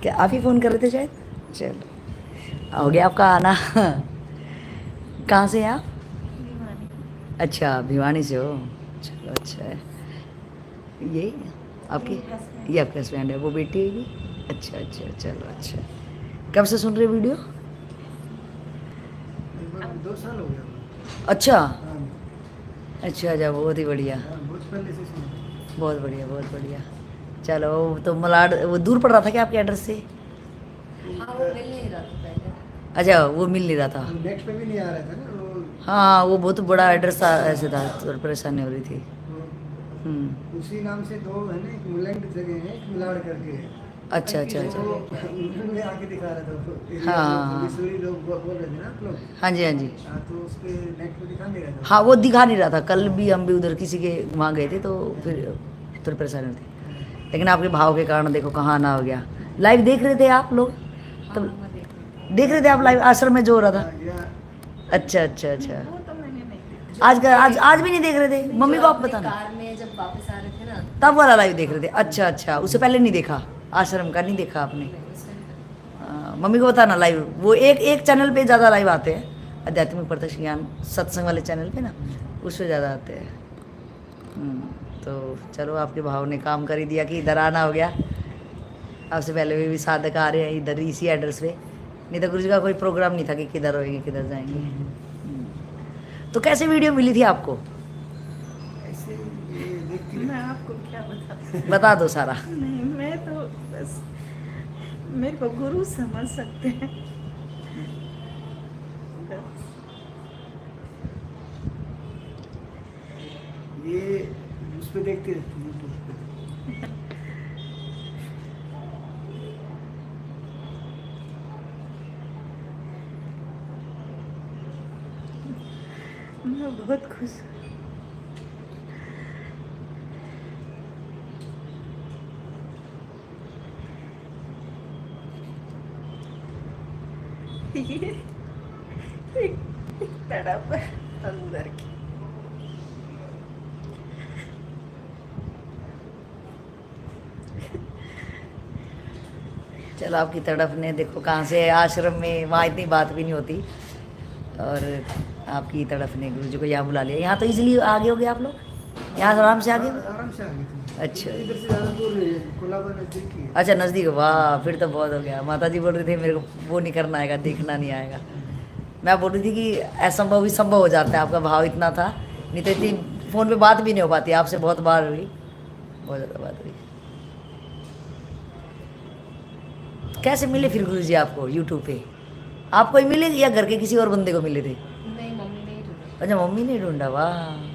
क्या आप ही फ़ोन कर रहे थे शायद? चलो, हो गया आपका आना। कहाँ से हैं आप? भिवानी। अच्छा, भिवानी से हो। चलो अच्छा है। ये आपकी, मेरी हस्बैंड। ये आपके हस्बैंड है, वो बेटी है ये? अच्छा अच्छा, चलो अच्छा। कब से सुन रहे हो वीडियो? लगभग 2 साल हो गया। अच्छा हाँ, अच्छा अच्छा, बहुत ही बढ़िया। हाँ, बहुत पहले से सुना। बहुत बढ़िया बहुत बढ़िया। चलो, तो मलाड वो दूर पड़ रहा था क्या आपके एड्रेस से? हाँ, वो मिल नहीं रहा था पहले। अच्छा, वो मिल नहीं रहा था। नेट पे भी नहीं आ रहा था ना वो। हाँ, वो बहुत बड़ा एड्रेस था, ऐसे था तो परेशानी हो रही थी। उसी नाम से दो है ना, एक मुलैंड जगह है, एक मिलाड़ करके है। अच्छा अच्छा तो अच्छा। वो उन्होंने आके दिखा रहा था वो एरिया, जो हाँ मसूरी लोग बोल रहे थे ना आप लोग। हाँ जी हाँ जी। हाँ, तो उस पे नेट पे दिखा नहीं रहा था। हाँ, वो दिखा नहीं रहा था। कल भी हम भी उधर किसी के वहाँ गए थे तो फिर थोड़ी परेशानी होती। लेकिन आपके भाव के कारण देखो कहाँ आना हो गया। लाइव देख रहे थे आप लोग? हाँ, तब मैं देख रही थी। देख रहे थे आप लाइव आश्रम में जो हो रहा था? हाँ, या अच्छा अच्छा नहीं, अच्छा। वो तो मैंने नहीं देखा। आज का आज भी नहीं देख रहे थे? नहीं, मम्मी जो को आप अपने बताना। कार में जब वापस आ रहे थे ना, तब वाला लाइव देख हाँ। रहे थे? अच्छा अच्छा, उससे पहले नहीं देखा? आश्रम का नहीं देखा आपने? नहीं, उसका नहीं था। मम्मी को बताना लाइव, वो एक एक चैनल पे ज़्यादा लाइव आते हैं, आध्यात्मिक प्रत्यक्ष ज्ञान सत्संग वाले चैनल पे ना, उस पर ज़्यादा आते हैं। तो चलो, आपके भाव ने काम कर ही दिया कि इधर आना हो गया। आपसे पहले भी साधक आ रहे हैं इधर इसी एड्रेस पे, नहीं तो गुरु जी का कोई प्रोग्राम नहीं था कि किधर होएंगे किधर जाएंगे। तो कैसे वीडियो मिली थी आपको? ऐसे ये देखती मैं रहती। आपको क्या बता। बता दो सारा। नहीं, मैं तो बस मेरे को गुरु समझ सकते हैं बस। ये उस पे देखती रहती यूट्यूब पे। मैं बहुत खुश हूँ। ये एक तड़प है अंदर की। चलो, आपकी तड़प ने देखो कहाँ से, आश्रम में वहाँ इतनी बात भी नहीं होती, और आपकी तड़प ने गुरु जी को यहाँ बुला लिया। यहाँ तो इजीली आगे हो गए आप लोग, यहाँ आराम से आगे हो गए? आराम से आ गई थी। अच्छा इधर से ज़्यादा दूर नहीं है, कोलाबा नज़दीक ही है। अच्छा, नज़दीक। वाह, फिर तो बहुत हो गया। माता जी बोल रही थी मेरे को वो नहीं करना आएगा, देखना नहीं आएगा। मैं बोल रही थी कि असंभव भी संभव हो जाता है, आपका भाव इतना था, नहीं तो इतनी फ़ोन पे बात भी नहीं हो पाती। आपसे बहुत बार हुई, बहुत ज़्यादा बात हुई। कैसे मिले फिर गुरु जी आपको यूट्यूब पे? आपको ही मिले या घर के किसी और बंदे को मिले थे? नहीं, मम्मी नहीं ढूंढा। अच्छा, मम्मी ने ढूंढा। वाह।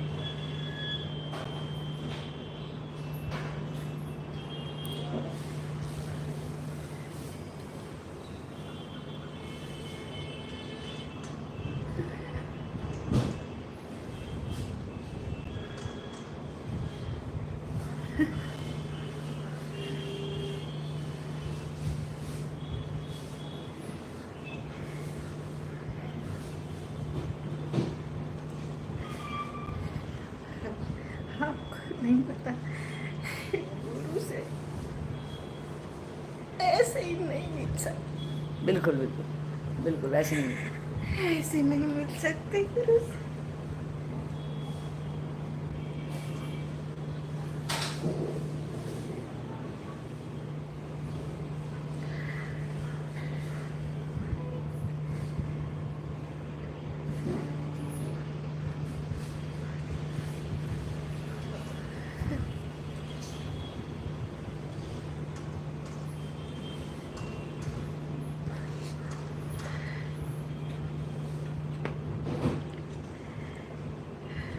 आपको नहीं पता, गुरु से ऐसे ही नहीं मिल सकते। बिल्कुल बिल्कुल बिल्कुल, ऐसे नहीं मिलती। ऐसे नहीं मिल सकते गुरु से।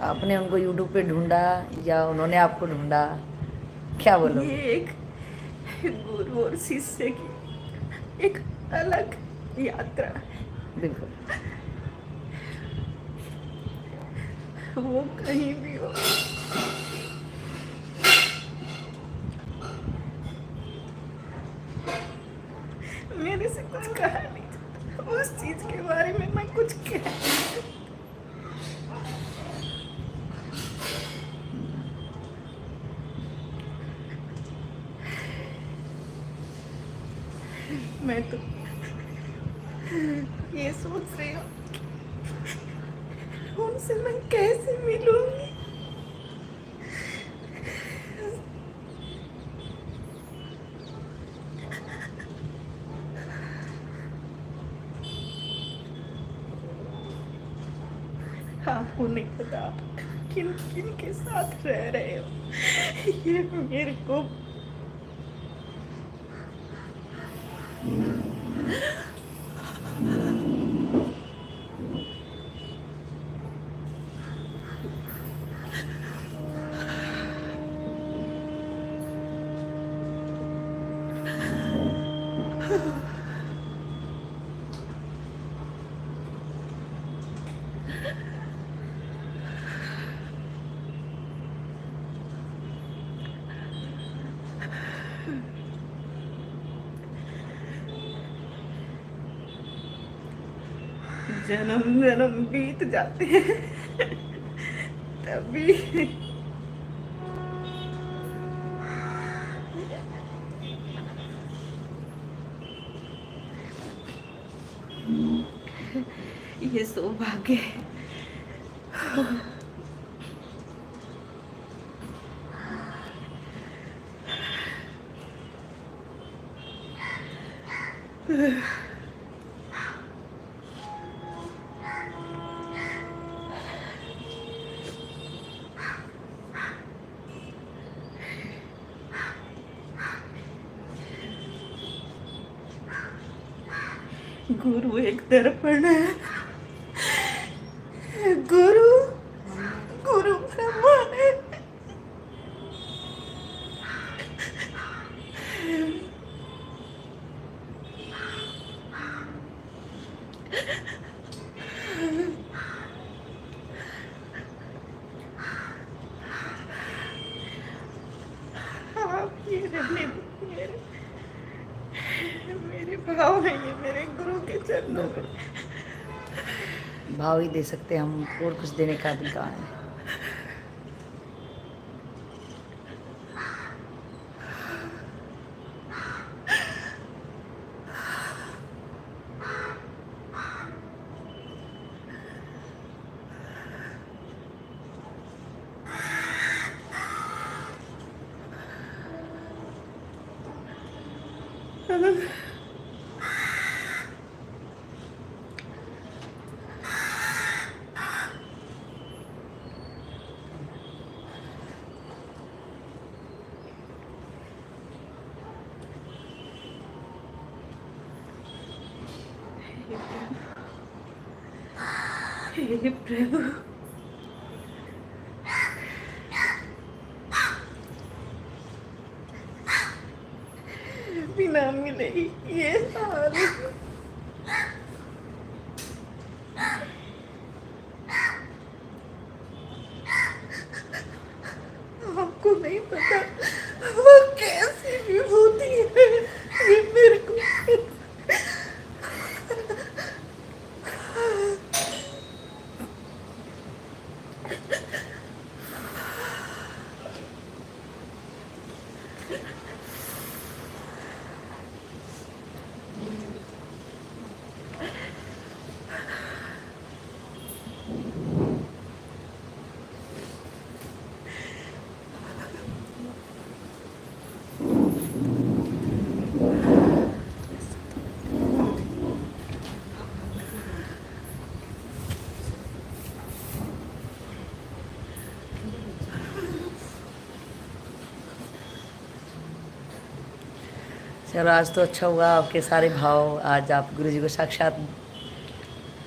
आपने उनको यूट्यूब पे ढूंढा या उन्होंने आपको ढूंढा, क्या ये बोलोगे? एक गुरु और शिष्य की एक अलग यात्रा है। बिल्कुल। वो कहीं भी हो, मेरे से कुछ कहा नहीं जाता। उस चीज के बारे में मैं कुछ कह नहीं सकती। मैं तो ये सोच रही हूँ उनसे मैं कैसे मिलूंगी। आपको नहीं पता आप किन किन के साथ रह रहे हो, ये मेरे को जन्म जन्म बीत जाते हैं तभी ये सौभाग्य है। गुरु एक दर्पण है, गुरु गुरु ब्रह्मा है। आप ये रहने दो, मेरे भाव है, ये मेरे गुरु के चरणों में। भाव ही दे सकते हैं हम, और कुछ देने का भी कहाँ है। हे प्रभु, बिना मिले ही ये हाल। आपको नहीं पता वो कैसी विभूति है, ये मेरे को चलो आज तो अच्छा हुआ, आपके सारे भाव आज आप गुरु जी को साक्षात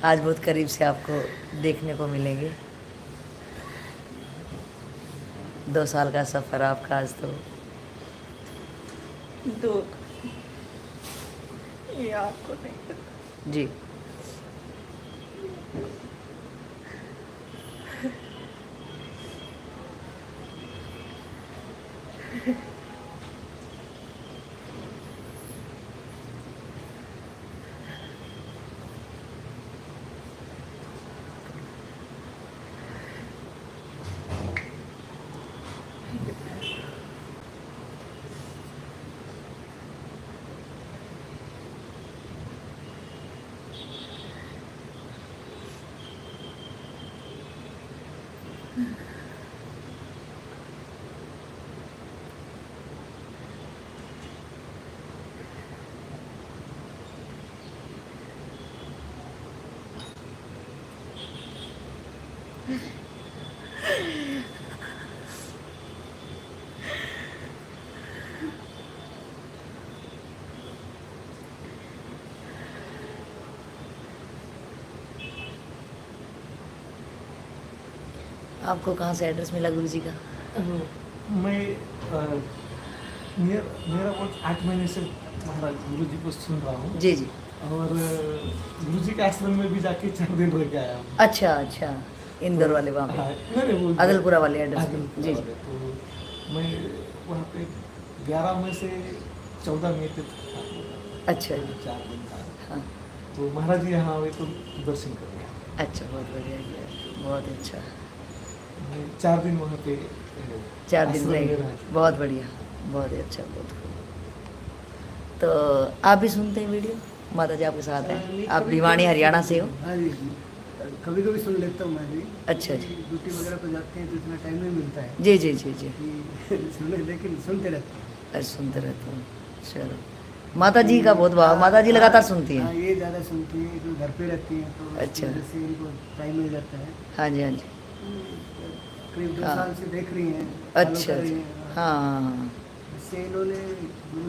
आज बहुत करीब से आपको देखने को मिलेंगे। 2 साल का सफ़र आपका आज तो। दो, ये आपको नहीं पता। जी आपको कहाँ से एड्रेस मिला गुरु जी का? मैं मेरा बहुत 8 महीने से महाराज गुरु जी को सुन रहा हूँ। जी जी। और गुरु जी के आश्रम में भी जाके 4 दिन रह के आया हूँ। अच्छा अच्छा, इंदौर वाले वहाँ हाँ, पे, नहीं, वो अदलपुरा वाले एड्रेस पे। आदिलपुरा जी जी। वाले। तो मैं वहाँ पे 11 मई से 14 मई तक था। अच्छा जी। 4 दिन था। हाँ, तो महाराज जी यहाँ आए तो दर्शन कर लिया। अच्छा, बहुत बढ़िया किया, बहुत अच्छा। मैं 4 दिन वहाँ पे 4 दिन आश्रम में रहे, रहा। बहुत बढ़िया, बहुत ही अच्छा, बहुत खूब। तो आप भी सुनते हैं वीडियो? माता जी आपके साथ हैं, आप भिवानी हरियाणा से हो? हाँ जी, कभी कभी सुन लेता हूँ मैं भी। अच्छा जी। ड्यूटी वगैरह पर जाते हैं तो इतना टाइम नहीं मिलता है जी जी जी जी। कि सुने, लेकिन सुनते रहते हैं। अरे सुनते रहते हो, चलो। माता जी का बहुत भाव, माता जी लगातार सुनती हाँ, हैं। ये ज़्यादा सुनती हैं, जो घर पे रहती हैं तो अच्छा। जैसे इनको टाइम मिल जाता है। हाँ जी हाँ जी। करीब 2 हाँ। साल से देख रही हैं, follow अच्छा कर रही अच्छा, हैं। हाँ हाँ हाँ इससे इन्होंने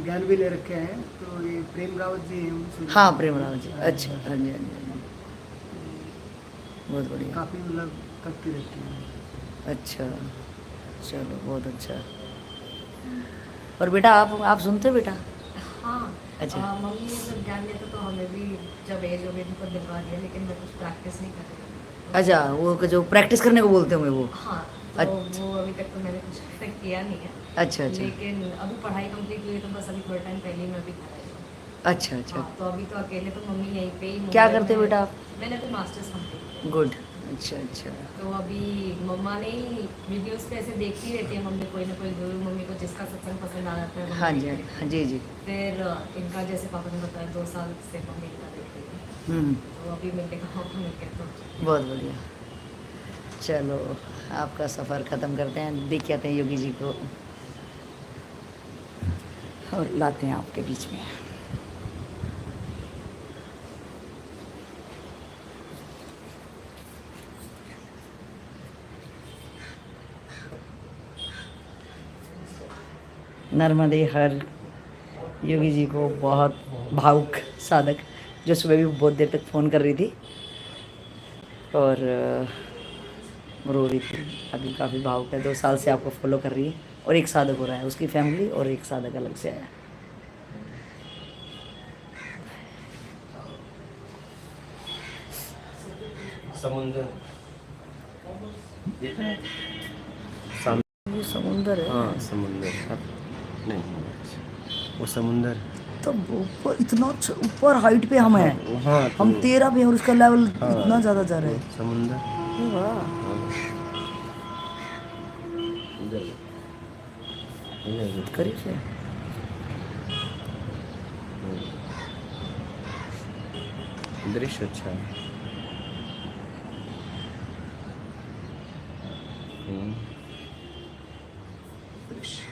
ज्ञान भी ले रखे हैं। तो ये प्रेम रावत जी हैं उनसे। हाँ, प्रेम राव जी, अच्छा, हाँ जी हाँ जी हाँ जी। बहुत बढ़िया, काफ़ी मतलब करती रहती हैं। अच्छा, चलो बहुत अच्छा। और बेटा आप सुनते हो बेटा? हाँ। अच्छा। मम्मी ने जब ज्ञान दिया था तो हमें भी जब एज हो गई थी तो दिलवा दिया, लेकिन मैं कुछ प्रैक्टिस नहीं कर रही। अच्छा, वो जो प्रैक्टिस करने को बोलते होंगे वो। हाँ, तो अच्छा। वो अभी तक तो मैंने कुछ किया नहीं है। अच्छा अच्छा लेकिन अभी पढ़ाई कंप्लीट हुई तो बस अभी थोड़ा टाइम पहले ही मैं भी कर रही हूँ। अच्छा अच्छा, हाँ, तो अभी तो अकेले तो मम्मी यहीं पे ही क्या मुंबई करते हो में- बेटा आप? मैंने तो मास्टर्स कंप्लीट किया। गुड, अच्छा अच्छा। तो अभी मम्मा ने ही वीडियोस पे ऐसे देखती रहती है मम्मी, कोई ना कोई गुरु मम्मी को जिसका सत्संग पसंद आ जाता है वो हाँ जी देखती हाँ है। जी जी। फिर इनका जैसे पापा ने बताया 2 साल से मम्मी इनका देख रही है, तो अभी मिलने का मौका मिल गया तो बहुत बढ़िया। चलो, आपका सफ़र ख़त्म करते हैं, देख के आते हैं योगी जी को और लाते हैं आपके बीच में। नर्मदे हर योगी जी को बहुत भावुक साधक, जो सुबह भी बहुत देर तक फ़ोन कर रही थी और रो रही थी, अभी काफ़ी भावुक है। 2 साल से आपको फॉलो कर रही है और एक साधक हो रहा है, उसकी फैमिली और एक साधक अलग से आया। समुंदर ये समुंदर है। हाँ समुंदर नहीं, वो समुंदर तो ऊपर इतना ऊपर हाइट पे हम हैं, हाँ हम 13 पे हैं और उसका लेवल हाँ, इतना ज़्यादा जा रहा है। समुंदर अरे वाह, इधर इधर करीब से। दृश्य अच्छा है। दृश्य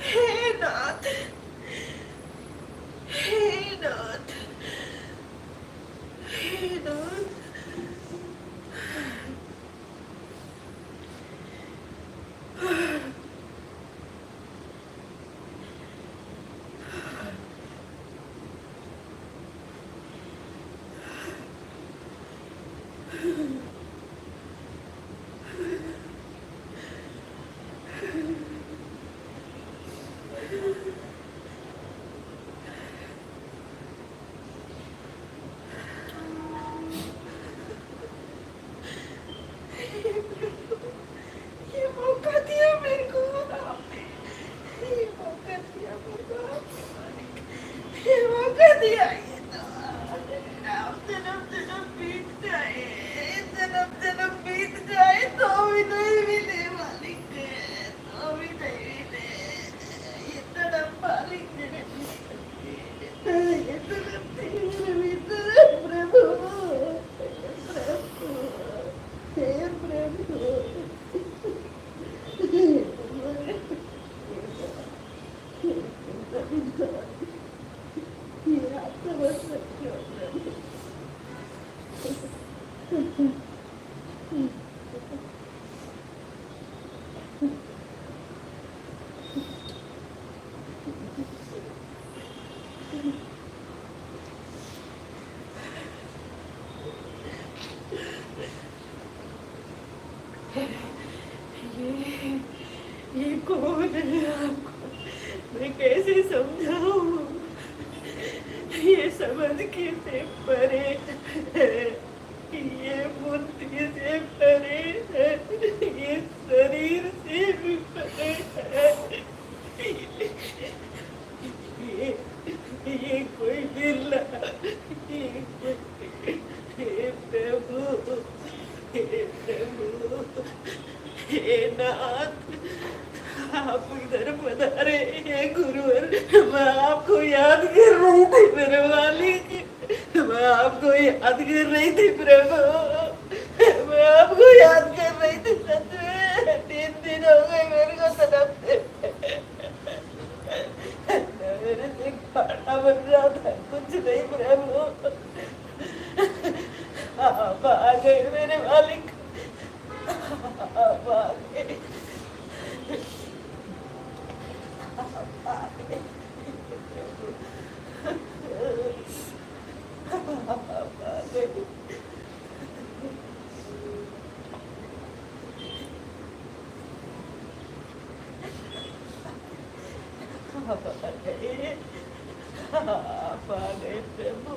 हे नाथ, हे नाथ, हे नाथ। ये मौका दिया मेरे को आपने, ये मौका दिया मेरे को आपने, ये मौका दिया। ये तो अब जन्म जन्म बीत जाए, जन्म जन्म बीत जाए तो भी नहीं मिले मालिक, तो भी नहीं मिले। ये तड़प मालिक मेरे, ये तड़प तेरे भीतर प्रभु, प्रभु, हे प्रभु। ये कौन है आपको? मैं कैसे समझाऊं? ये समझ के से परे है, ये बुद्धि से परे है, ये शरीर से भी परे है। ये कोई बिरला, ये कोई, हे प्रभु, हे प्रभु, हे नाथ, आप इधर पधारे, हे गुरुवर। मैं आपको याद कर रही थी मेरे मालिक, मैं आपको याद कर रही थी प्रभु, मैं आपको याद कर रही थी। सच में 3 दिन हो गए मेरे को तड़पते, मेरे से खाना बन रहा था, कुछ नहीं प्रभु। आप आ गए मेरे मालिक, आप आ गए, आप आ गए, आप आ गए। आप आ गए, आप आ गए प्रभु।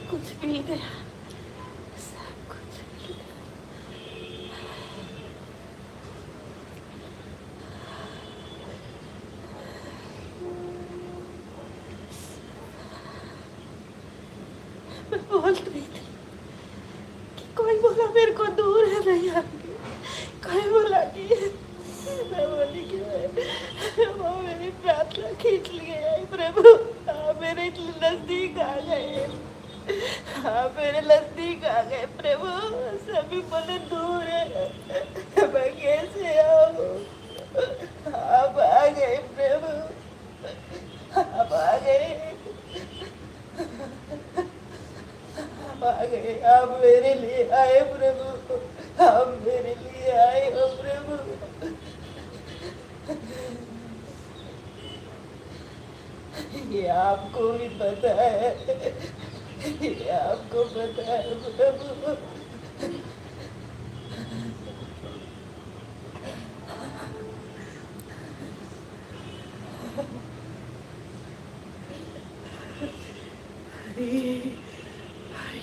कुछ मिल गया, सब कुछ मिल गया। मैं बोल रही थी कि कोई बोला मेरे को दूर है नहीं आगे, कोई बोला कि मैं बोली कि वो मेरी प्रार्थना खींच लिए है प्रभु, आप मेरे नजदीक आ गए, आप मेरे नजदीक आ गए प्रभु। सभी बोले दूर है, मैं कैसे आऊँ, आप आ गए प्रभु, आप आ गए, आप आ गए, आप मेरे लिए आए प्रभु, आप मेरे लिए आए हो प्रभु। ये आपको भी पता है, ये आपको पता है प्रभु।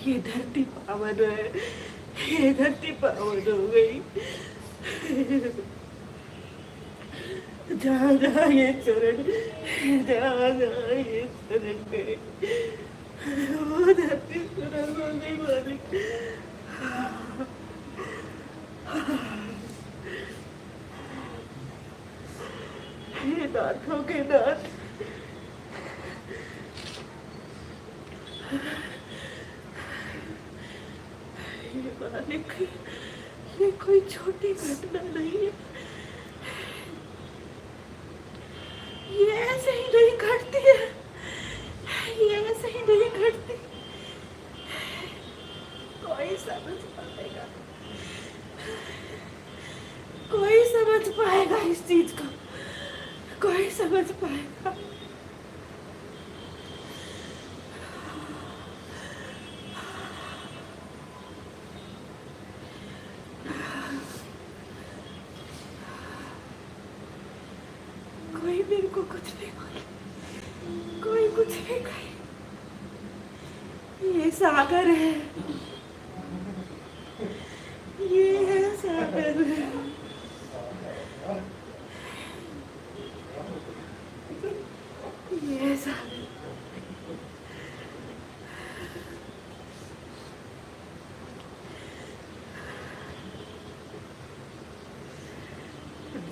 ये धरती पावन है, ये धरती पावन हो गई। जहाँ जहाँ ये चरण, जहाँ जहाँ ये चरण गए, वो धरती सुरंग हो गई मालिक। ये नाथों के नाथ, ये मालिक, ये कोई छोटी घटना नहीं है, ये ऐसे ही नहीं घटती है, ये ऐसे ही नहीं घटती। कोई समझ पाएगा, कोई समझ पाएगा इस चीज को, कोई समझ पाएगा। कोई मेरे को कुछ नहीं बोले, कोई कुछ नहीं कहे, ये सागर है, ये है सागर, ये है सागर।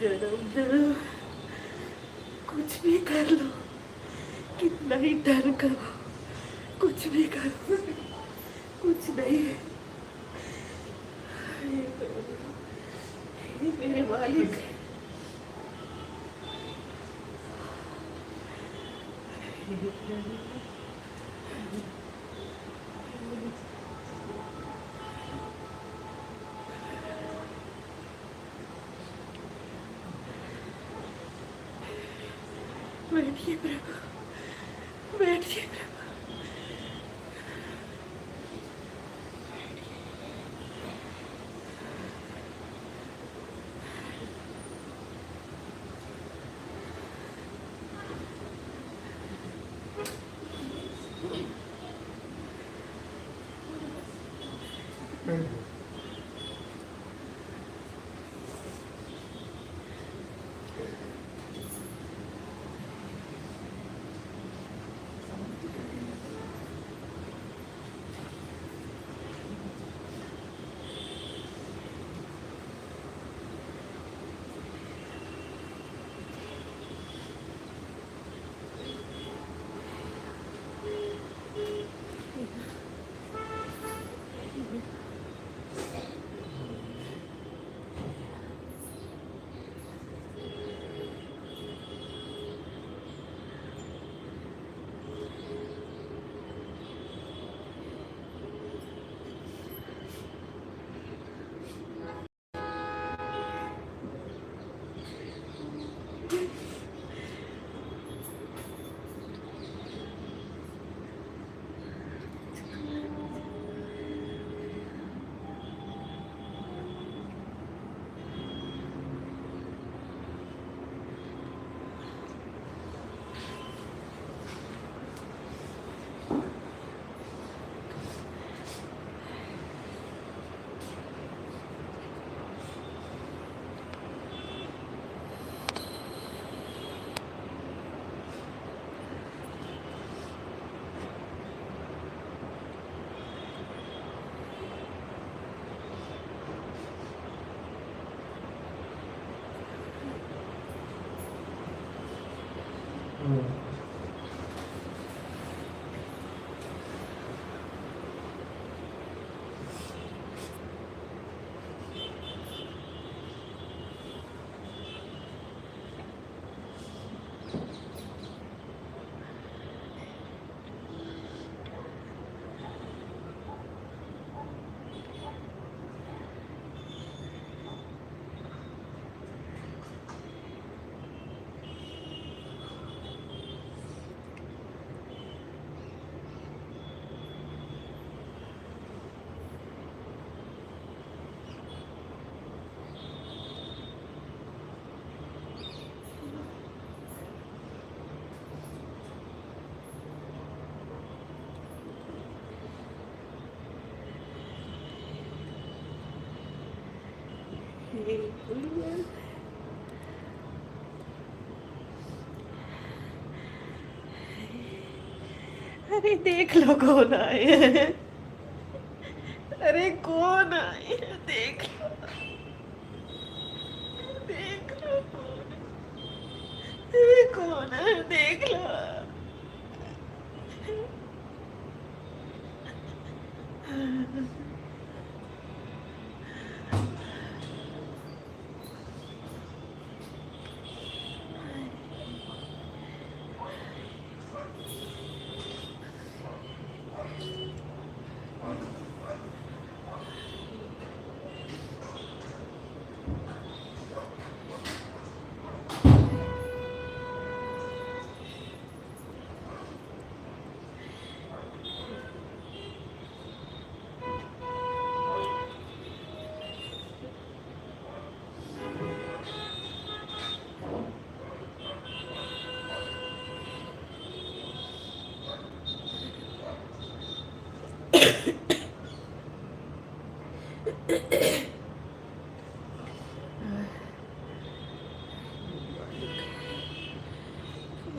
जन्म जन्म कुछ भी कर लो, कितना ही डर करो, कुछ भी करो, कुछ नहीं है। ये मेरे मालिक है। बैठिए प्रभु, बैठिए प्रभु। हे गुरुवर, अरे देख लो कौन आए हैं। अरे कौन आए हैं, देख लो, देख लो कौन है। अरे कौन है, देख लो।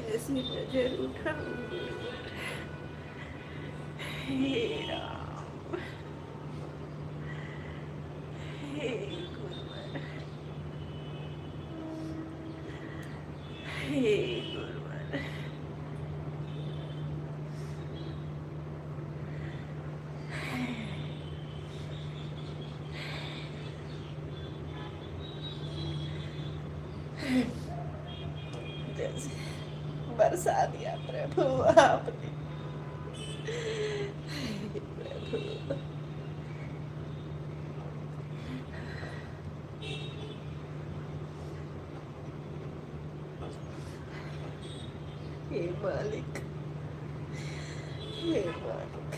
ऐसी नजर उठाऊंगी, हे राम, हे गुरुवर, हे गुरुवर। जैसे बरसा दिया प्रभु आपने, प्रभु। हे मालिक, हे मालिक,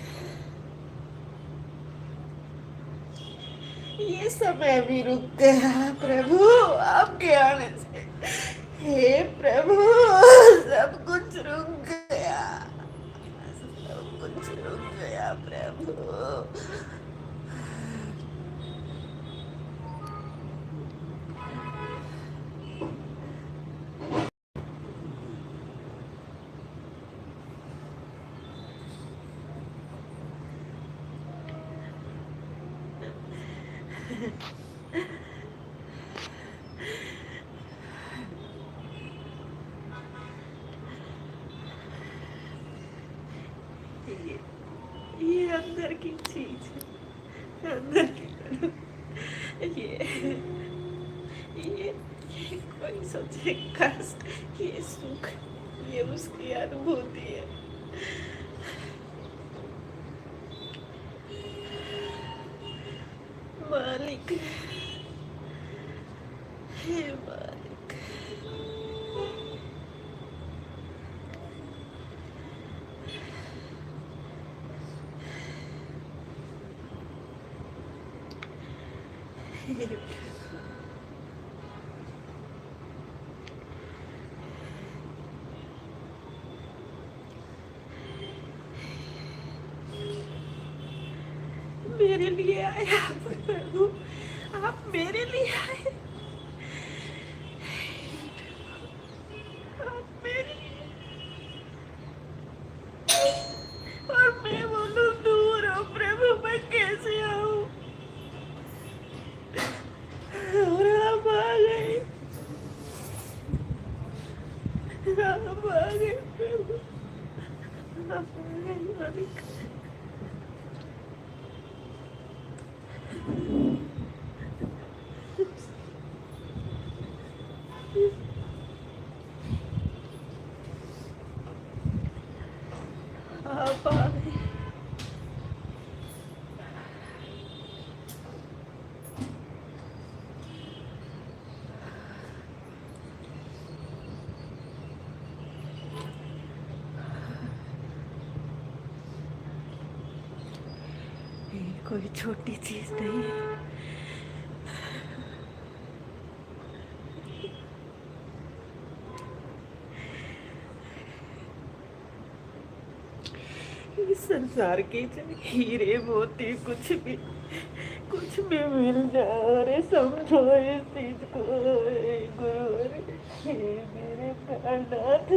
ये समय भी रुक गया प्रभु आपके आने से। हे प्रभु, सब कुछ रुक गया, सब कुछ रुक गया प्रभु। ये अंदर की चीज है, अंदर की। ये कोई सोचे कस, ये सुख, ये उसकी अनुभूति है। मालिक, हे मालिक, मेरे लिए आए आप प्रभु, आप मेरे लिए आए, आप मेरे लिए। और मैं बोलूं दूर हो प्रभु, मैं कैसे आऊं? और आप आ गए। आप आ गए प्रभु, आप आ गए मालिक। आप आ गए। ये कोई छोटी चीज नहीं है। इस संसार के चाहे हीरे मोती कुछ भी मिल जाए, अरे समझो इस चीज को। हे गुरु, हे मेरे प्राणनाथ।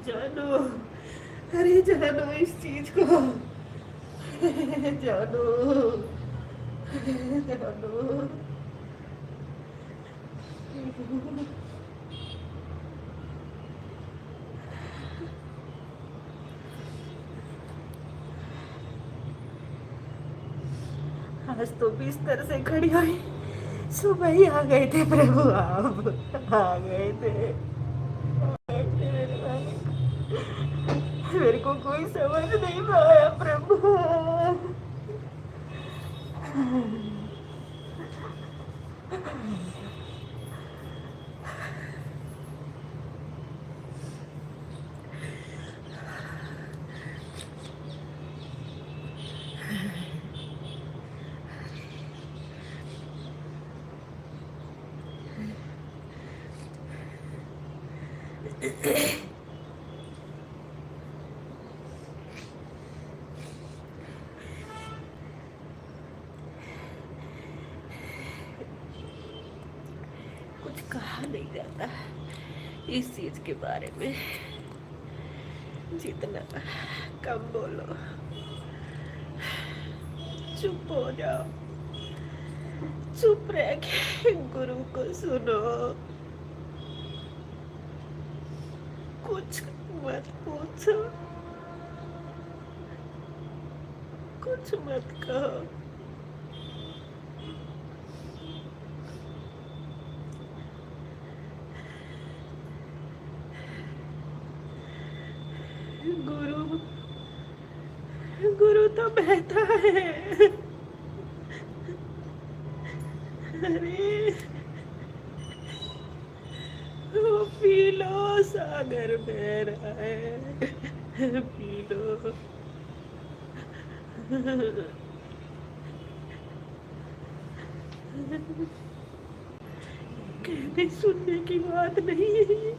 जानो, अरे जानो इस चीज को, जानो, जानो। आज तो बिस्तर से खड़ी हुई, सुबह ही आ गए थे प्रभु, आप आ गए थे। मेरे को कोई समझ नहीं पाया प्रभु। कुछ कहा नहीं जाता इस चीज के बारे में, जितना कम बोलो। चुप हो जाओ, चुप रह के गुरु को सुनो, कुछ मत पूछो, कुछ मत कहो। गुरु गुरु तो बहता है। अरे वो पी लो, सागर बह रहा है, पी लो। कहने सुनने की बात नहीं है।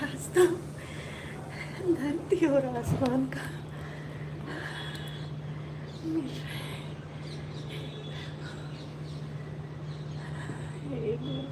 रास्ता धरती और आसमान का मिल रहा है। हे गुरु।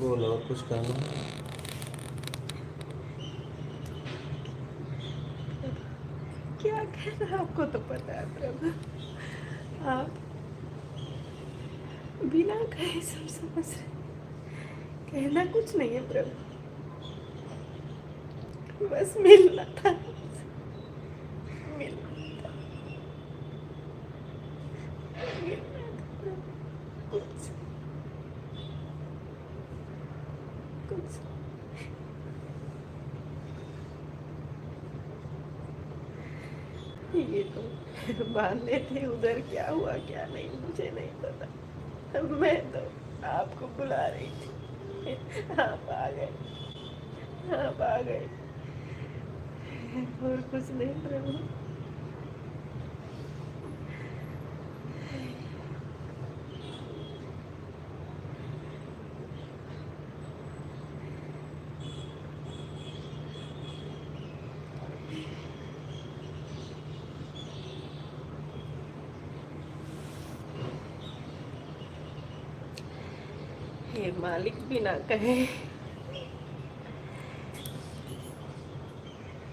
बोलो और कुछ कहना। क्या कहना, आपको तो पता है प्रभु। आप बिना कहे सब समझ रहे। कहना कुछ नहीं है प्रभु, बस मिलना था, मिलना था, मिलना था प्रभु। कुछ ये तो बांधे थे, उधर क्या हुआ क्या नहीं मुझे नहीं पता। मैं तो आपको बुला रही थी, आप आ गए, आप आ गए, और कुछ नहीं प्रभु। हे मालिक, बिना कहे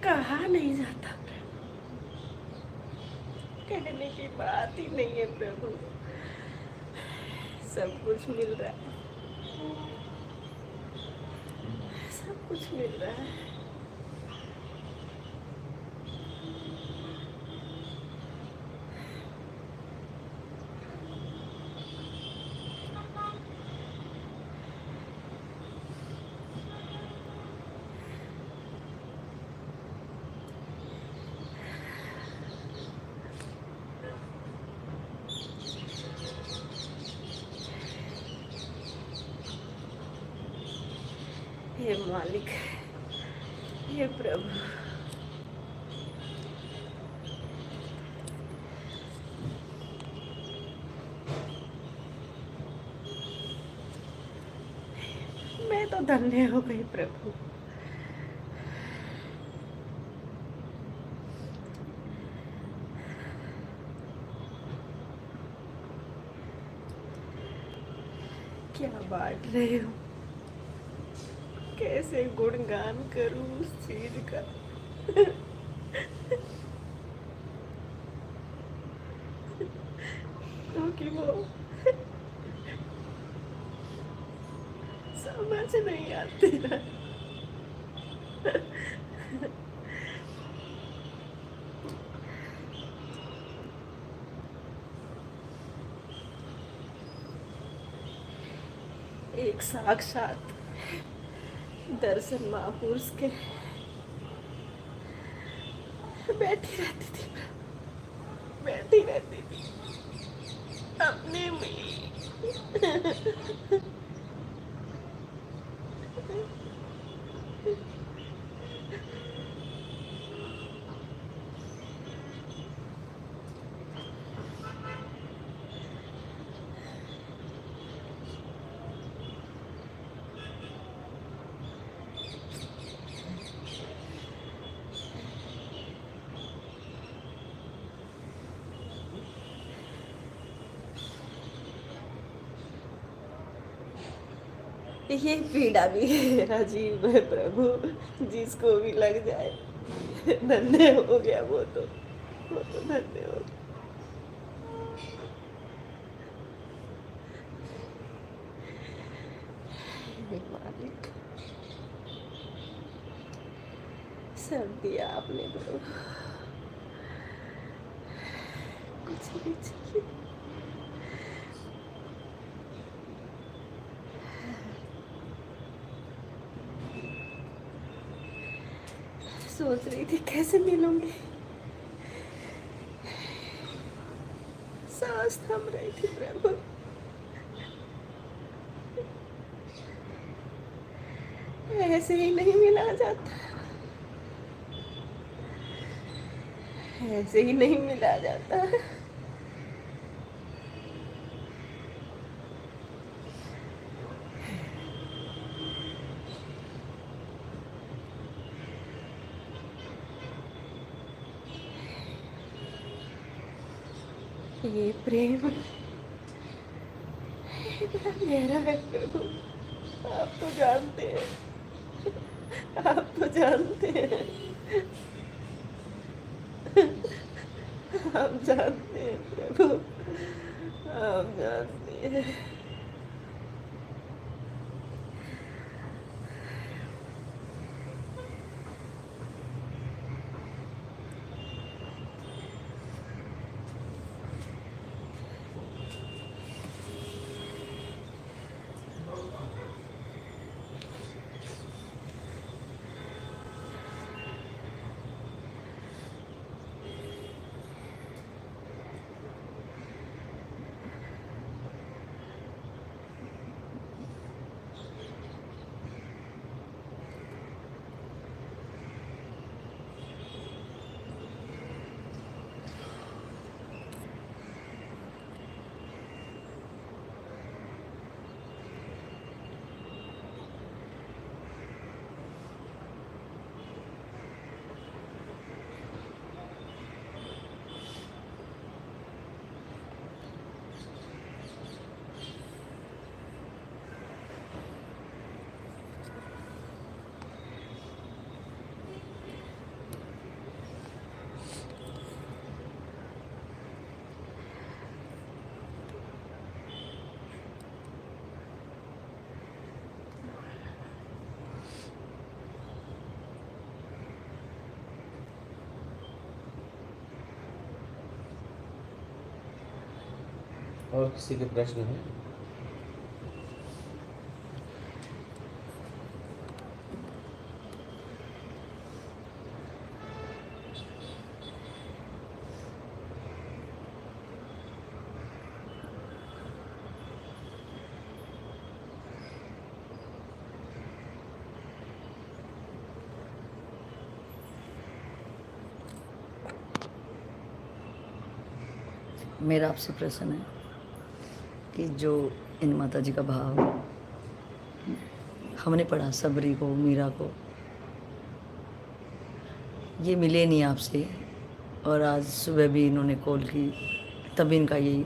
कहा नहीं जाता प्रभु, कहने की बात ही नहीं है प्रभु। सब कुछ मिल रहा है, सब कुछ मिल रहा है। हे मालिक, हे प्रभु, मैं तो धन्य हो गई प्रभु। क्या बांट रहे हो, कैसे गुणगान करूं उस चीज का। क्योंकि वो समझ नहीं आती ना। एक साक्षात दर्शन महापुरुष के बैठी रहती थी, बैठी रहती थी अपने में। ये पीड़ा भी अजीब है प्रभु, जिसको भी लग जाए धन्य हो गया। वो तो धन्य हो गया। हे मालिक, सब दिया आपने प्रभु, कुछ नहीं चाहिए। सोच रही थी कैसे मिलूंगी, सांस थम रही थी प्रभु। ऐसे ही नहीं मिला जाता, ऐसे ही नहीं मिला जाता। ये प्रेम इतना गहरा है प्रभु, आप तो जानते हैं, आप तो जानते हैं, आप जानते हैं प्रभु, आप जानते हैं। और किसी के प्रश्न है? मेरा आपसे प्रश्न है कि जो इन माता जी का भाव हमने पढ़ा, सबरी को, मीरा को, ये मिले नहीं आपसे, और आज सुबह भी इन्होंने कॉल की, तब इनका ये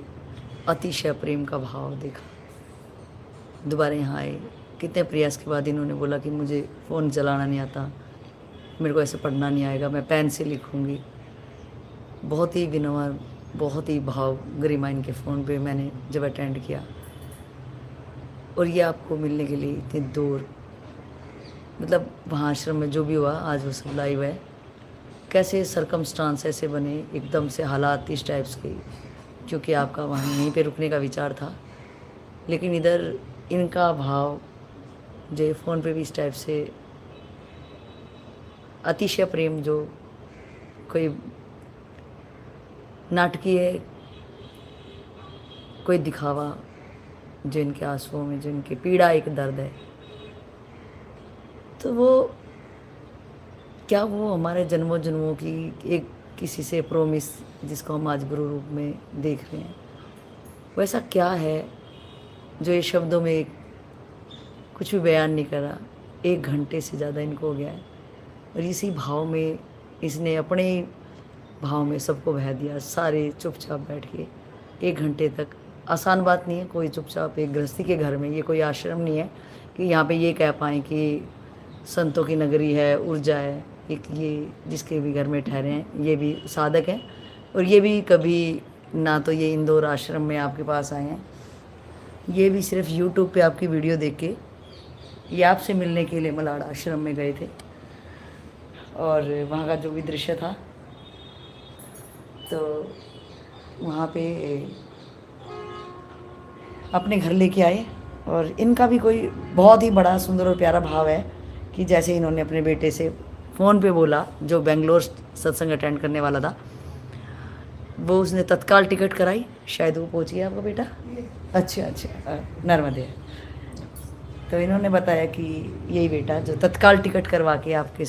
अतिशय प्रेम का भाव देखा। दोबारा यहाँ आए, कितने प्रयास के बाद इन्होंने बोला कि मुझे फ़ोन चलाना नहीं आता, मेरे को ऐसे पढ़ना नहीं आएगा, मैं पेन से लिखूँगी। बहुत ही विनम्र, बहुत ही भाव गरिमा इनके फ़ोन पे मैंने जब अटेंड किया, और ये आपको मिलने के लिए इतनी दूर, मतलब वहाँ आश्रम में जो भी हुआ आज वो सब लाइव है। कैसे सरकमस्टांस ऐसे बने, एकदम से हालात इस टाइप्स के, क्योंकि आपका वहाँ यहीं पे रुकने का विचार था, लेकिन इधर इनका भाव जो फ़ोन पे भी इस टाइप से अतिशय प्रेम, जो कोई नाटकीय, कोई दिखावा, जो इनके आंसुओं में, जो इनकी पीड़ा, एक दर्द है, तो वो क्या वो हमारे जन्मों जन्मों की एक किसी से प्रोमिस, जिसको हम आज गुरु रूप में देख रहे हैं, वैसा क्या है जो ये शब्दों में कुछ भी बयान नहीं करा। 1 घंटे से ज़्यादा इनको हो गया है, और इसी भाव में इसने अपने ही भाव में सबको बहा दिया। सारे चुपचाप बैठ के 1 घंटे तक, आसान बात नहीं है कोई चुपचाप एक गृहस्थी के घर में, ये कोई आश्रम नहीं है कि यहाँ पे ये कह पाएँ कि संतों की नगरी है, ऊर्जा है। एक ये जिसके भी घर में ठहरे हैं, ये भी साधक हैं, और ये भी कभी ना तो ये इंदौर आश्रम में आपके पास आए हैं, ये भी सिर्फ यूट्यूब पे आपकी वीडियो देख के ये आपसे मिलने के लिए मलाड आश्रम में गए थे, और वहाँ का जो भी दृश्य था, तो वहाँ पे अपने घर लेके आए। और इनका भी कोई बहुत ही बड़ा सुंदर और प्यारा भाव है कि जैसे इन्होंने अपने बेटे से फ़ोन पे बोला, जो बेंगलोर सत्संग अटेंड करने वाला था, वो उसने तत्काल टिकट कराई। शायद वो पहुँच गया आपका बेटा? अच्छा, नर्मदे। तो इन्होंने बताया कि यही बेटा जो तत्काल टिकट करवा के आपके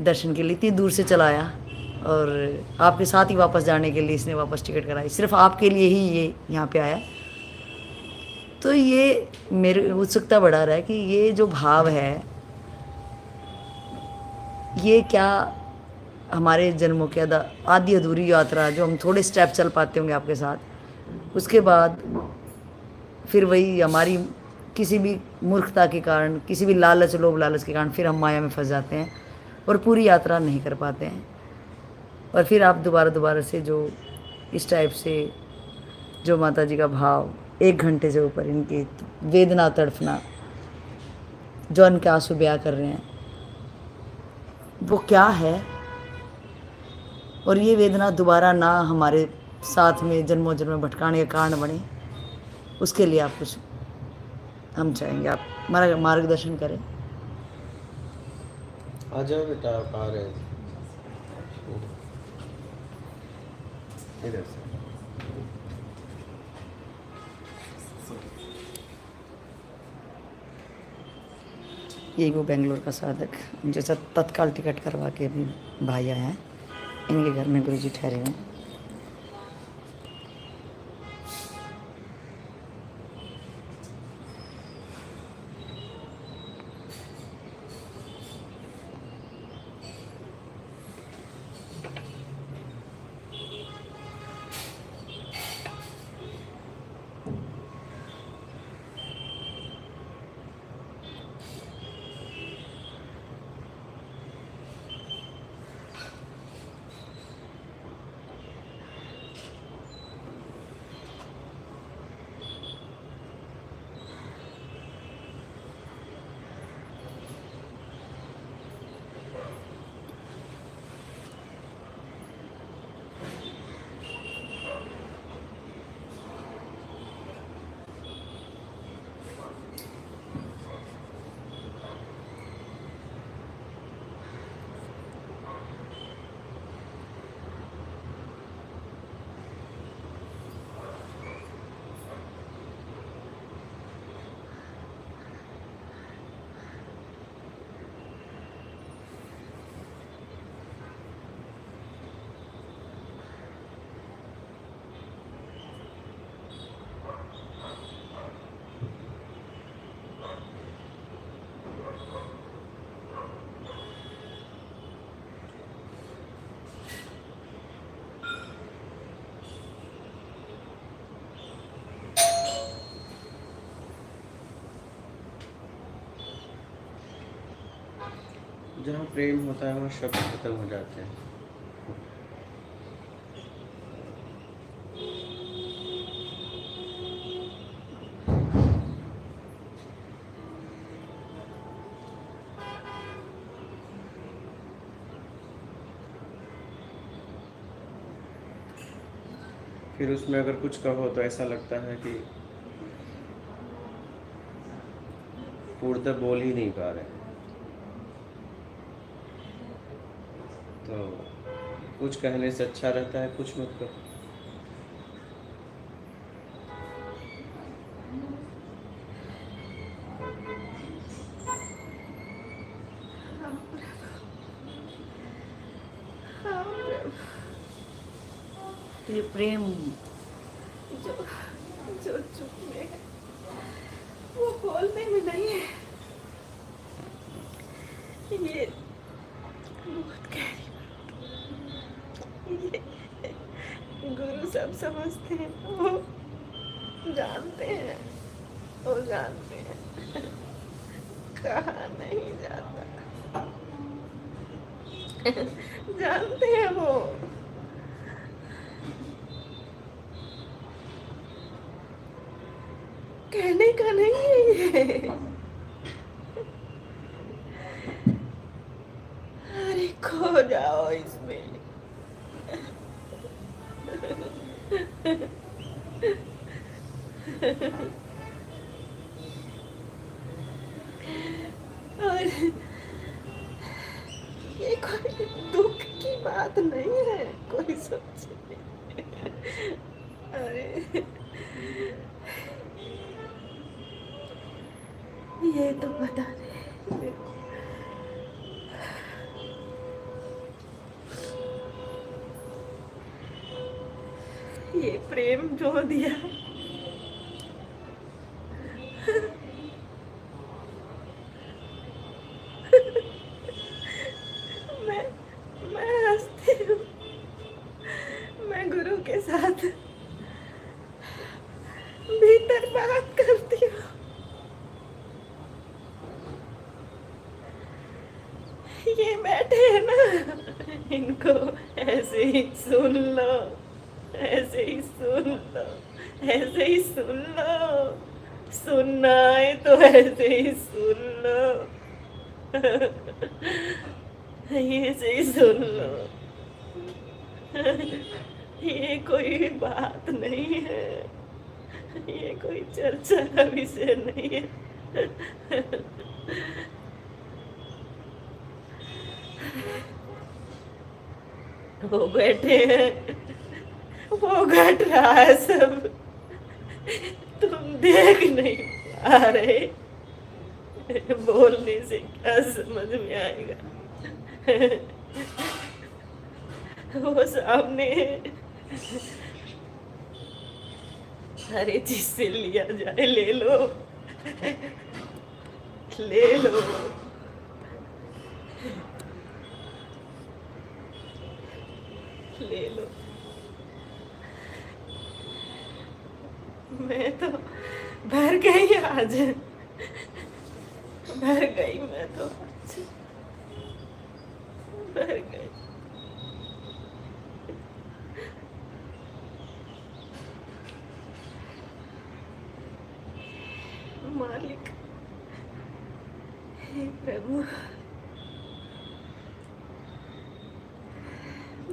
दर्शन के लिए इतनी दूर से चला आया, और आपके साथ ही वापस जाने के लिए इसने वापस टिकट कराई, सिर्फ आपके लिए ही ये यहाँ पे आया। तो ये मेरे उत्सुकता बढ़ा रहा है कि ये जो भाव है, ये क्या हमारे जन्मों की आधी अधूरी यात्रा, जो हम थोड़े स्टेप चल पाते होंगे आपके साथ, उसके बाद फिर वही हमारी किसी भी मूर्खता के कारण, किसी भी लालच, लोभ लालच के कारण फिर हम माया में फंस जाते हैं और पूरी यात्रा नहीं कर पाते हैं। और फिर आप दोबारा से जो इस टाइप से जो माता जी का भाव 1 घंटे से ऊपर इनकी वेदना तड़फना, जो इनके आंसू बयां कर रहे हैं, वो क्या है, और ये वेदना दोबारा ना हमारे साथ में जन्मों जन्म में भटकाने का कारण बने, उसके लिए आप कुछ हम चाहेंगे आप हमारा मार्गदर्शन करें। आ जाओ बेटा, आप आ रहे हैं इधर से। यही वो बेंगलोर का साधक जैसा तत्काल टिकट करवा के अभी भाई आए हैं, इनके घर में गुरु जी ठहरे हुए हैं। जहाँ प्रेम होता है वहाँ शब्द खत्म हो जाते हैं। फिर उसमें अगर कुछ कहो तो ऐसा लगता है कि पूर्णतः बोल ही नहीं पा रहे। तो कुछ कहने से अच्छा रहता है कुछ मत करो। तो ये प्रेम जो जो चुप में है वो बोलने में नहीं है। ये बहुत गहरी बात है। ये गुरु सब समझते हैं, वो जानते हैं, वो जानते हैं। कहा नहीं जाता, जानते हैं वो। कहने का नहीं है ये। अरे खो जाओ इसमें। और ये कोई दुख की बात नहीं है, कोई सोचे। अरे ये तो बता दे, ये प्रेम जो दिया मैं हंसती हूँ। मैं गुरु के साथ भीतर बात करती हूँ। इनको ऐसे ही सुन लो, ऐसे ही सुन लो, ऐसे ही सुन लो, सुनना है तो ऐसे ही सुन लो, ऐसे ही सुन लो। ये कोई बात नहीं है, ये कोई चर्चा का विषय नहीं है। वो बैठे हैं, वो घट रहा है सब, तुम देख नहीं पा रहे, बोलने से क्या समझ में आएगा। वो सामने हर चीज से लिया जाए, ले लो, ले लो, ले लो। मैं तो भर गई आज, भर गई मैं तो आज, भर गई। मालिक, हे प्रभु,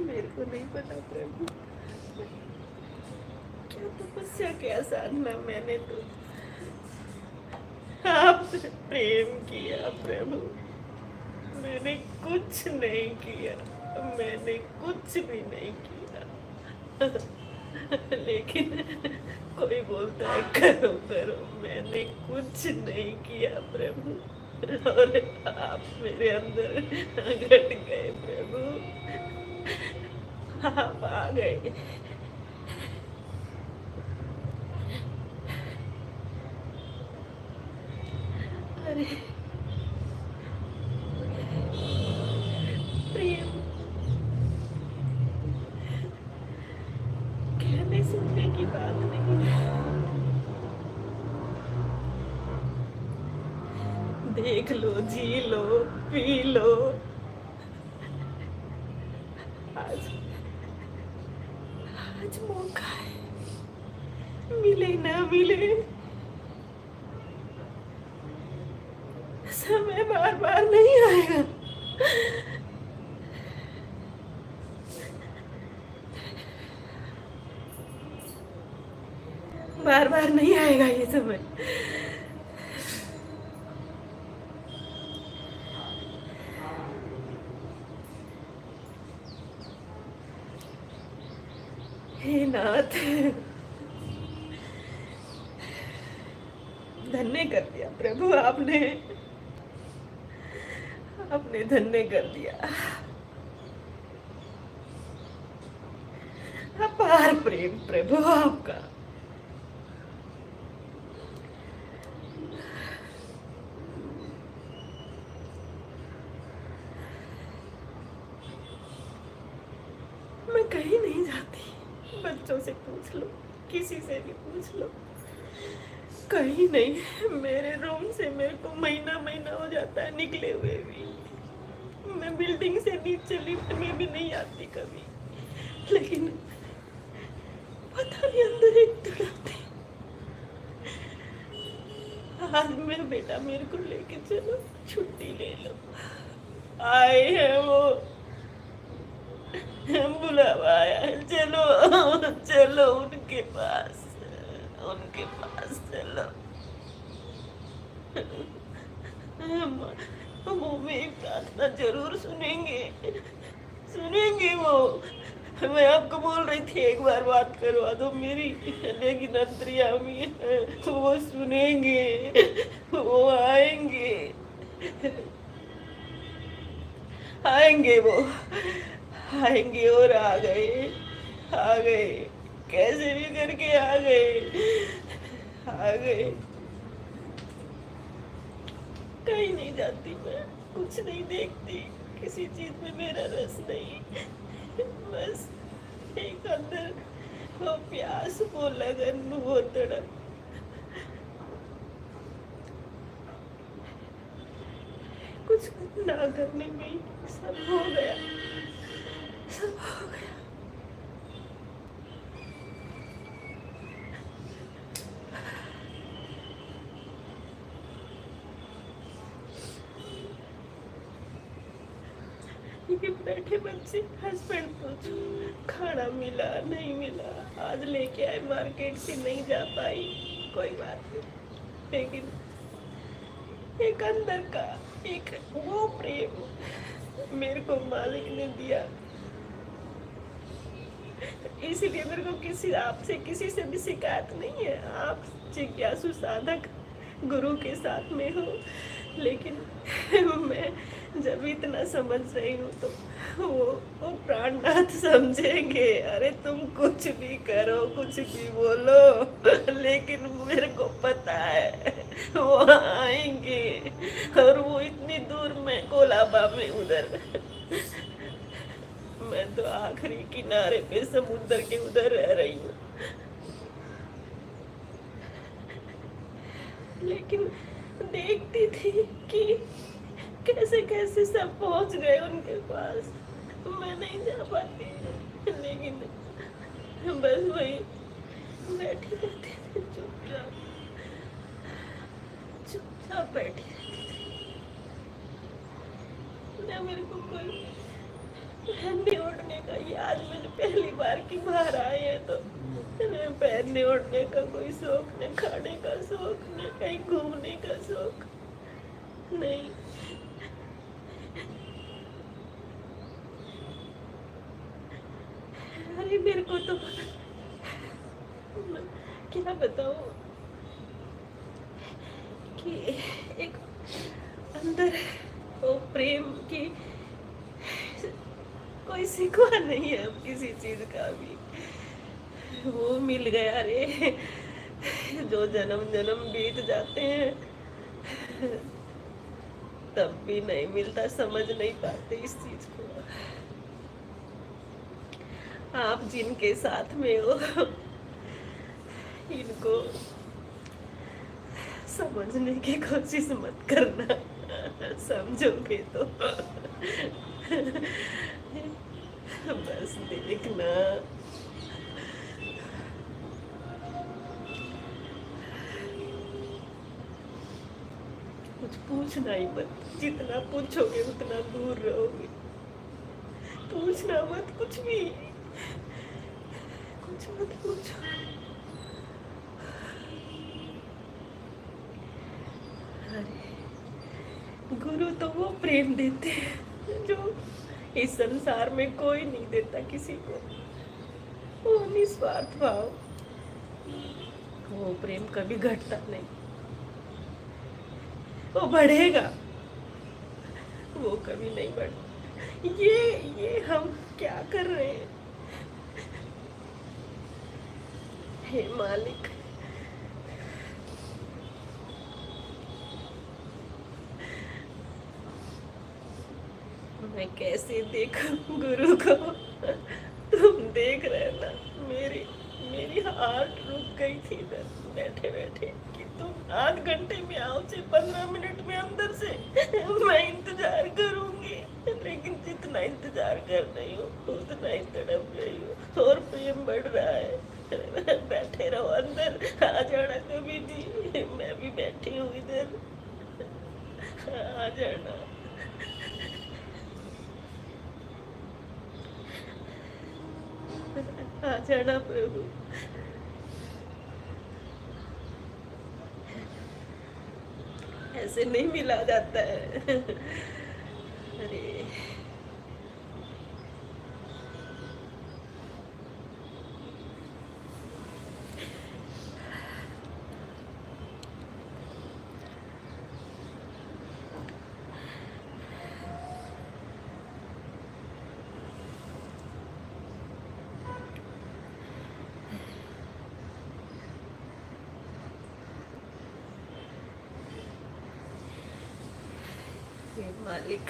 मेरे को नहीं पता प्रभु, क्या तपस्या, क्या साधना मैंने तो आपसे प्रेम किया प्रभु, मैंने कुछ नहीं किया, मैंने कुछ भी नहीं किया। लेकिन कोई बोलता है करो करो, मैंने कुछ नहीं किया प्रभु, और आप मेरे अंदर घट गए प्रभु, आप आ गए। अरे प्रेम कहने सुनने की बात नहीं है, देख लो, जी लो, पी लो। आज आज मौका है, मिले ना मिले, समय बार बार नहीं आएगा। बार बार नहीं आएगा ये समय। हे नाथ, धन्य कर दिया प्रभु आपने, आपने धन्य कर दिया। अपार प्रेम प्रभु आपका। मैं कहीं नहीं जाती, बच्चों से पूछ लो, किसी से भी पूछ लो, कहीं नहीं। मेरे रूम से मेरे को महीना महीना हो जाता है निकले हुए भी। मैं बिल्डिंग से नीचे लिफ्ट में भी नहीं आती कभी, लेकिन पता नहीं अंदर एक तड़पती। आज मेरा बेटा मेरे को लेके चलो, छुट्टी ले लो, आए हैं वो, बुलावा आया है, चलो चलो उनके पास, उनके पास चलो। वो मेरी प्रार्थना जरूर सुनेंगे, सुनेंगे वो। मैं आपको बोल रही थी एक बार बात करवा दो मेरी, लेकिन अंतर्यामी है, वो सुनेंगे, वो आएंगे, आएंगे वो, आएंगे। और आ गए, आ गए, कैसे भी करके आ गए, आ गए। कहीं नहीं जाती मैं, कुछ नहीं देखती, किसी चीज में मेरा रस नहीं, बस एक अंदर वो प्यास, वो लगन, वो तड़प। कुछ ना करने में सब हो गया। कि बैठे बच्चे हस्बैंड पूछो खाना मिला नहीं मिला, आज लेके आए मार्केट से नहीं जा पाई, कोई बात नहीं, लेकिन एक अंदर का एक वो प्रेम मेरे को मालिक ने दिया। इसीलिए मेरे को किसी आपसे किसी से भी शिकायत नहीं है। आप जिज्ञासु साधक गुरु के साथ में हो, लेकिन मैं जब इतना समझ रही हूँ तो वो प्राणनाथ समझेंगे। अरे तुम कुछ भी करो, कुछ भी बोलो, लेकिन मेरे को पता है वो आएंगे। और वो इतनी दूर में कोलाबा में उधर, मैं तो आखिरी किनारे पे समुद्र के उधर रह रही हूँ, लेकिन देखती थी कि कैसे कैसे सब पहुंच गए उनके पास, मैं नहीं जा पाती, लेकिन बस वही बैठी रहती थी, चुपचाप चुपचाप बैठी रहती थी। ना मेरे को कोई पहनने ओढ़ने का, ये आज मैंने पहली बार की बाहर आए हैं तो पहनने ओढ़ने का कोई शौक नहीं, खाने का शौक नहीं, कहीं घूमने का शौक नहीं। अरे मेरे को तो क्या बताऊं कि एक अंदर वो प्रेम की कोई सिखवा नहीं है अब किसी चीज का भी, वो मिल गया रे। जो जन्म जन्म बीत जाते हैं तब भी नहीं मिलता, समझ नहीं पाते इस चीज को। आप जिनके साथ में हो इनको समझने की कोशिश मत करना, समझोगे तो बस देखना। कुछ पूछना ही मत, जितना पूछोगे उतना दूर रहोगे। पूछना मत कुछ भी, कुछ मत पूछो। अरे गुरु तो वो प्रेम देते हैं जो इस संसार में कोई नहीं देता किसी को, वो निस्वार्थ भाव, वो प्रेम कभी घटता नहीं, वो बढ़ेगा, वो कभी नहीं बढ़ता। ये हम क्या कर रहे हैं हे मालिक? मैं कैसे देखूं गुरु को? तुम देख रहे ना, मेरी हार्ट रुक गई थी इधर बैठे बैठे कि तुम आध घंटे में आओ, 15 मिनट में अंदर से मैं इंतजार करूंगी, लेकिन जितना इंतजार कर रही हूँ उतना ही तड़प रही हूँ और प्रेम बढ़ रहा है। बैठे रहो अंदर, आ जाना कभी भी, मैं भी बैठी हूँ इधर, आ जाना। आ जाना प्रभु। ऐसे नहीं मिला जाता है। अरे हे मालिक,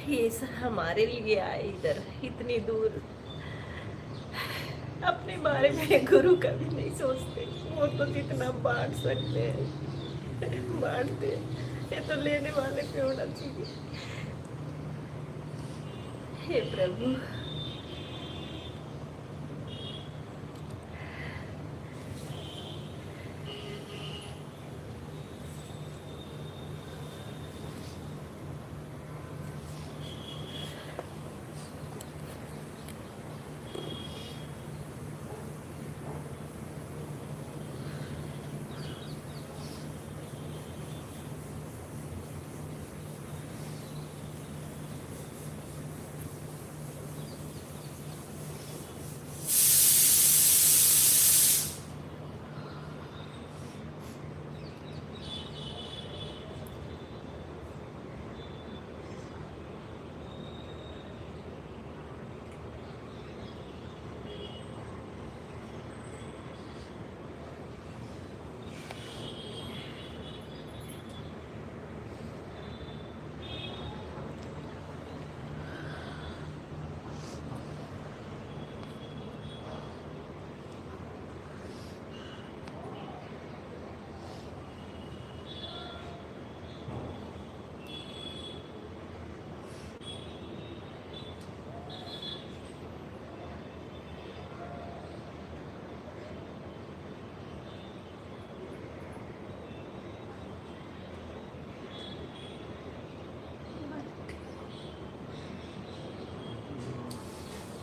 ये सब हमारे लिए आए इधर इतनी दूर, अपने बारे में गुरु कभी नहीं सोचते। वो तो जितना बांट सकते हैं बांटते, ये तो लेने वाले पे होना चाहिए। हे प्रभु,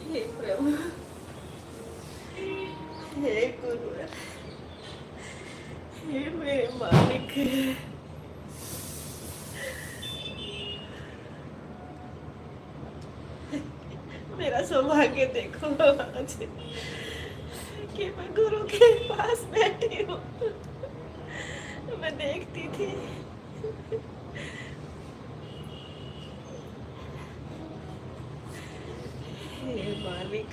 हे प्रभु, हे गुरु, हे मेरे मालिक, मेरा सौभाग्य देखो आज कि मैं गुरु के पास बैठी हूँ। मैं देखती थी हे मालिक,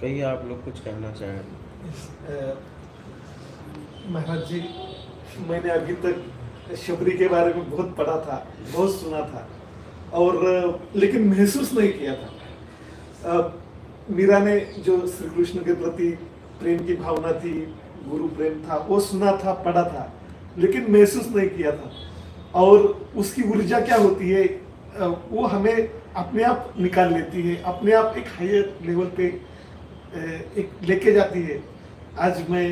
कहिए, आप लोग कुछ कहना चाहें। महाराज जी, मैंने अभी तक शबरी के बारे में बहुत पढ़ा था, बहुत सुना था, और लेकिन महसूस नहीं किया था। मीरा ने जो श्री कृष्ण के प्रति प्रेम की भावना थी, गुरु प्रेम था, वो सुना था, पढ़ा था, लेकिन महसूस नहीं किया था। और उसकी ऊर्जा क्या होती है, वो हमें अपने आप निकाल लेती है, अपने आप एक हायर लेवल पे एक लेके जाती है। आज मैं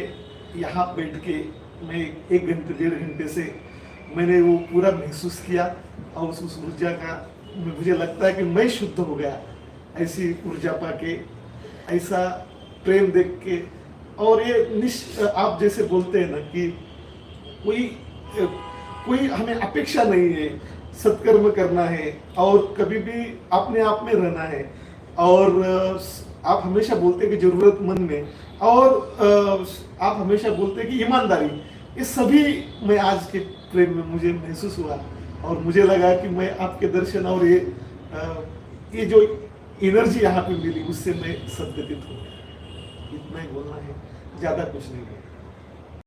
यहाँ बैठ के मैं 1 घंटे 1.5 घंटे से मैंने वो पूरा महसूस किया, और उस ऊर्जा का मुझे लगता है कि मैं शुद्ध हो गया, ऐसी ऊर्जा पाके, ऐसा प्रेम देख के। और ये आप जैसे बोलते हैं ना कि कोई हमें अपेक्षा नहीं है, सत्कर्म करना है और कभी भी अपने आप में रहना है। और आप हमेशा बोलते हैं कि जरूरतमंद में, और आप हमेशा बोलते हैं कि ईमानदारी, ये सभी मैं आज के प्रेम में मुझे महसूस हुआ। और मुझे लगा कि मैं आपके दर्शन और ये जो एनर्जी यहाँ पे मिली, उससे मैं सद्गतित हूँ। इतना ही बोलना है, ज़्यादा कुछ नहीं है।